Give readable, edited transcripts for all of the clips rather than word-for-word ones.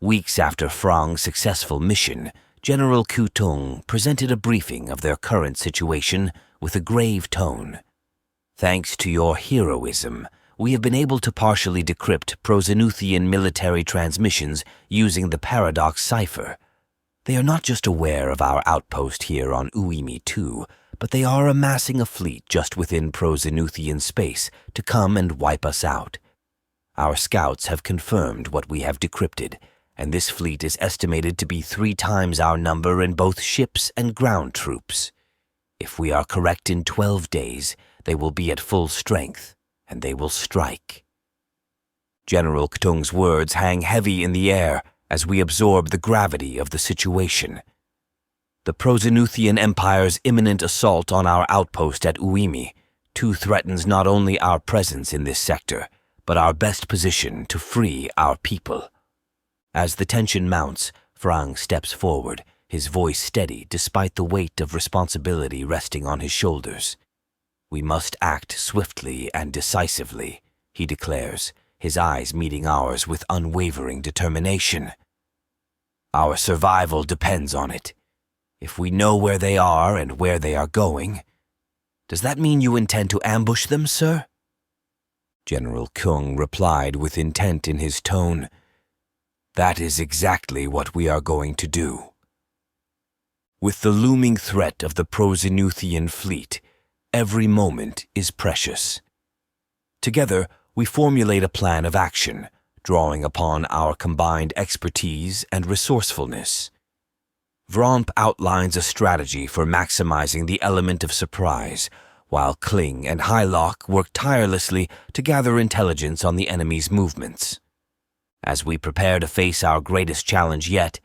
Weeks after Frang's successful mission, General Kutung presented a briefing of their current situation with a grave tone. Thanks to your heroism, we have been able to partially decrypt Prozinuthian military transmissions using the paradox cipher. They are not just aware of our outpost here on Uimi 2, but they are amassing a fleet just within Prozinuthian space to come and wipe us out. Our scouts have confirmed what we have decrypted, and this fleet is estimated to be 3 times our number in both ships and ground troops. If we are correct in 12 days, they will be at full strength, and they will strike. General Ktung's words hang heavy in the air as we absorb the gravity of the situation. The Prozinuthian Empire's imminent assault on our outpost at Uimi 2 threatens not only our presence in this sector, but our best position to free our people. As the tension mounts, Frang steps forward, his voice steady despite the weight of responsibility resting on his shoulders. We must act swiftly and decisively, he declares, his eyes meeting ours with unwavering determination. Our survival depends on it. If we know where they are and where they are going, does that mean you intend to ambush them, sir? General Kung replied with intent in his tone. That is exactly what we are going to do. With the looming threat of the Prozinuthian fleet, every moment is precious. Together, we formulate a plan of action, drawing upon our combined expertise and resourcefulness. Vromp outlines a strategy for maximizing the element of surprise, while Kling and Hylock work tirelessly to gather intelligence on the enemy's movements. As we prepare to face our greatest challenge yet,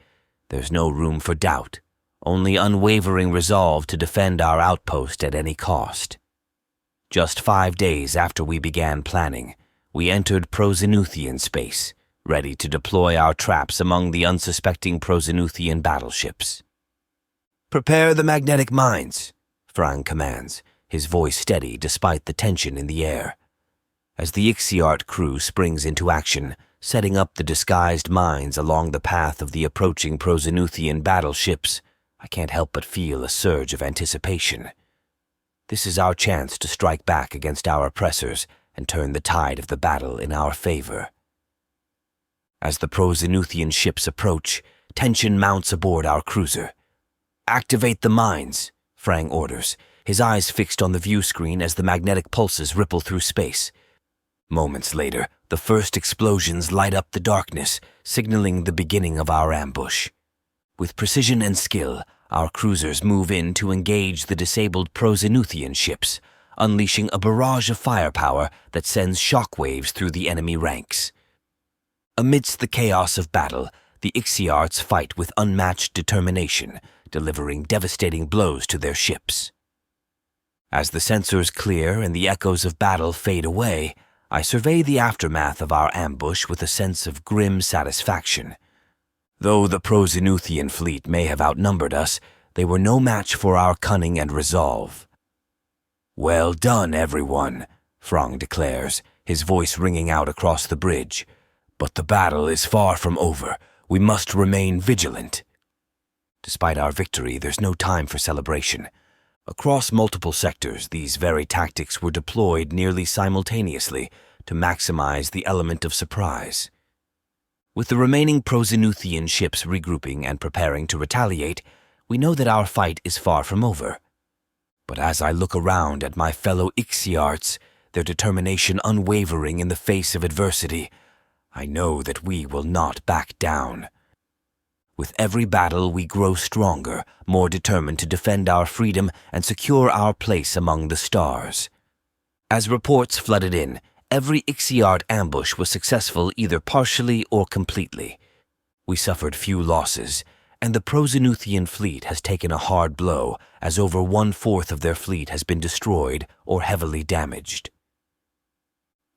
there's no room for doubt, only unwavering resolve to defend our outpost at any cost. Just 5 days after we began planning, we entered Prozinuthian space, ready to deploy our traps among the unsuspecting Prozinuthian battleships. Prepare the magnetic mines, Frang commands, his voice steady despite the tension in the air. As the Ixiart crew springs into action, setting up the disguised mines along the path of the approaching Prozinuthian battleships, I can't help but feel a surge of anticipation. This is our chance to strike back against our oppressors and turn the tide of the battle in our favor. As the Prozinuthian ships approach, tension mounts aboard our cruiser. Activate the mines, Frang orders, his eyes fixed on the view screen as the magnetic pulses ripple through space. Moments later, the first explosions light up the darkness, signaling the beginning of our ambush. With precision and skill, our cruisers move in to engage the disabled Prozinuthian ships, unleashing a barrage of firepower that sends shockwaves through the enemy ranks. Amidst the chaos of battle, the Ixiarts fight with unmatched determination, delivering devastating blows to their ships. As the sensors clear and the echoes of battle fade away, I survey the aftermath of our ambush with a sense of grim satisfaction. Though the Prozinuthian fleet may have outnumbered us, they were no match for our cunning and resolve. Well done, everyone, Frang declares, his voice ringing out across the bridge. But the battle is far from over. We must remain vigilant. Despite our victory, there's no time for celebration. Across multiple sectors, these very tactics were deployed nearly simultaneously to maximize the element of surprise. With the remaining Prozinuthian ships regrouping and preparing to retaliate, we know that our fight is far from over. But as I look around at my fellow Ixiarts, their determination unwavering in the face of adversity, I know that we will not back down. With every battle, we grow stronger, more determined to defend our freedom and secure our place among the stars. As reports flooded in, every Ixiart ambush was successful either partially or completely. We suffered few losses, and the Prozinuthian fleet has taken a hard blow, as over 1/4 of their fleet has been destroyed or heavily damaged.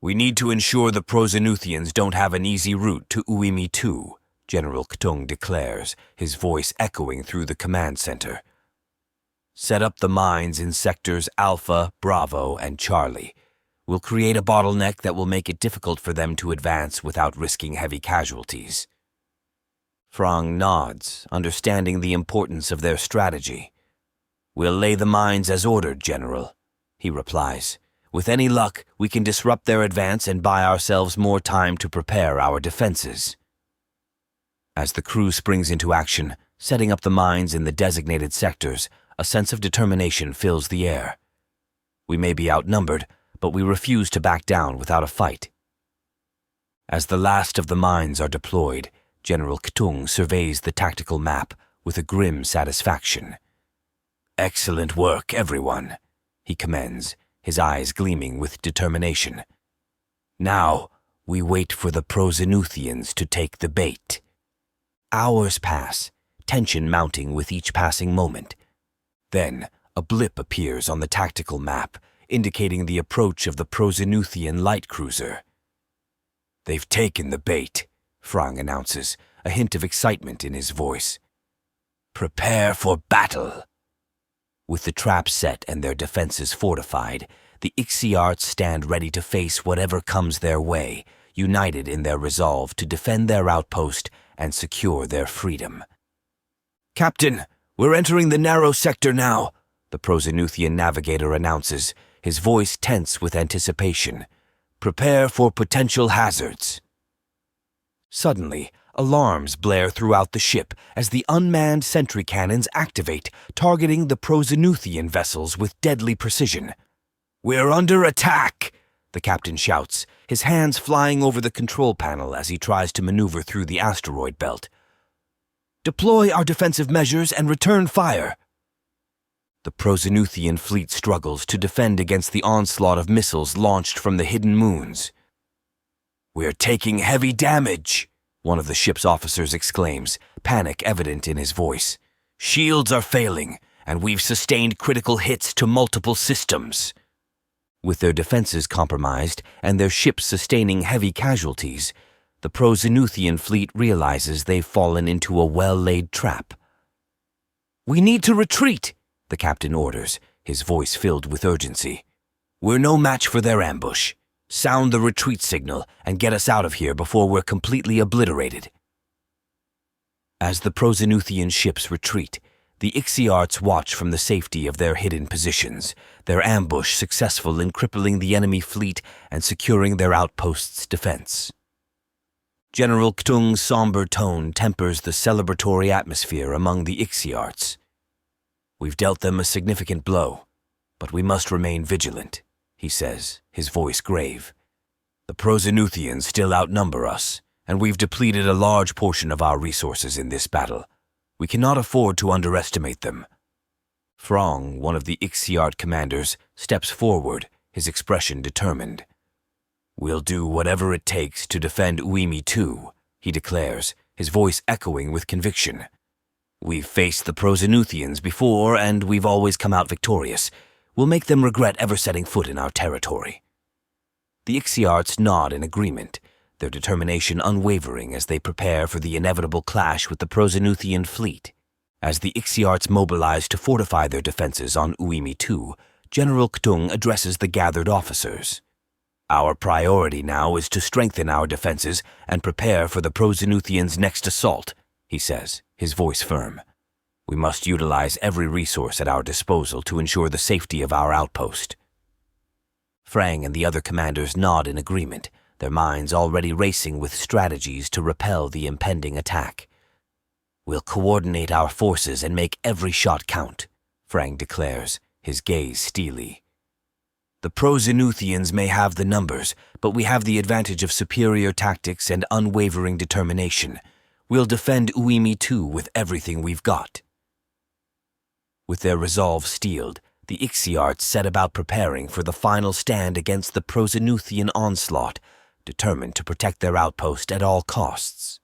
We need to ensure the Prozinuthians don't have an easy route to Uimi 2, General Ktung declares, his voice echoing through the command center. Set up the mines in sectors Alpha, Bravo, and Charlie. We'll create a bottleneck that will make it difficult for them to advance without risking heavy casualties. Frang nods, understanding the importance of their strategy. "We'll lay the mines as ordered, General," he replies. "With any luck, we can disrupt their advance and buy ourselves more time to prepare our defenses." As the crew springs into action, setting up the mines in the designated sectors, a sense of determination fills the air. We may be outnumbered, but we refuse to back down without a fight. As the last of the mines are deployed, General Ktung surveys the tactical map with a grim satisfaction. "Excellent work, everyone," he commends, his eyes gleaming with determination. "Now, we wait for the Prozinuthians to take the bait." Hours pass, tension mounting with each passing moment. Then, a blip appears on the tactical map, indicating the approach of the Prozinuthian light cruiser. "They've taken the bait," Frang announces, a hint of excitement in his voice. "Prepare for battle." With the traps set and their defenses fortified, the Ixiarts stand ready to face whatever comes their way, united in their resolve to defend their outpost and secure their freedom. "Captain, we're entering the narrow sector now," the Prozinuthian navigator announces, his voice tense with anticipation. "Prepare for potential hazards." Suddenly, alarms blare throughout the ship as the unmanned sentry cannons activate, targeting the Prozinuthian vessels with deadly precision. "We're under attack!" the captain shouts, his hands flying over the control panel as he tries to maneuver through the asteroid belt. "Deploy our defensive measures and return fire." The Prozinuthian fleet struggles to defend against the onslaught of missiles launched from the hidden moons. "We're taking heavy damage," one of the ship's officers exclaims, panic evident in his voice. "Shields are failing, and we've sustained critical hits to multiple systems." With their defenses compromised and their ships sustaining heavy casualties, the Prozinuthian fleet realizes they've fallen into a well-laid trap. "We need to retreat," the captain orders, his voice filled with urgency. "We're no match for their ambush. Sound the retreat signal and get us out of here before we're completely obliterated." As the Prozinuthian ships retreat, the Ixiarts watch from the safety of their hidden positions, their ambush successful in crippling the enemy fleet and securing their outpost's defense. General Ktung's somber tone tempers the celebratory atmosphere among the Ixiarts. "We've dealt them a significant blow, but we must remain vigilant," he says, his voice grave. "The Prozinuthians still outnumber us, and we've depleted a large portion of our resources in this battle. We cannot afford to underestimate them." Frang, one of the Ixiart commanders, steps forward, his expression determined. "We'll do whatever it takes to defend Uimi too," he declares, his voice echoing with conviction. "We've faced the Prozinuthians before, and we've always come out victorious. We'll make them regret ever setting foot in our territory." The Ixiarts nod in agreement, their determination unwavering as they prepare for the inevitable clash with the Prozinuthian fleet. As the Ixiarts mobilize to fortify their defenses on Uimi II, General Ktung addresses the gathered officers. "Our priority now is to strengthen our defenses and prepare for the Prozinuthians' next assault," he says, his voice firm. "We must utilize every resource at our disposal to ensure the safety of our outpost." Frang and the other commanders nod in agreement, their minds already racing with strategies to repel the impending attack. "We'll coordinate our forces and make every shot count," Frang declares, his gaze steely. "The Prozinuthians may have the numbers, but we have the advantage of superior tactics and unwavering determination. We'll defend Uimi II with everything we've got." With their resolve steeled, the Ixiarts set about preparing for the final stand against the Prozinuthian onslaught, determined to protect their outpost at all costs.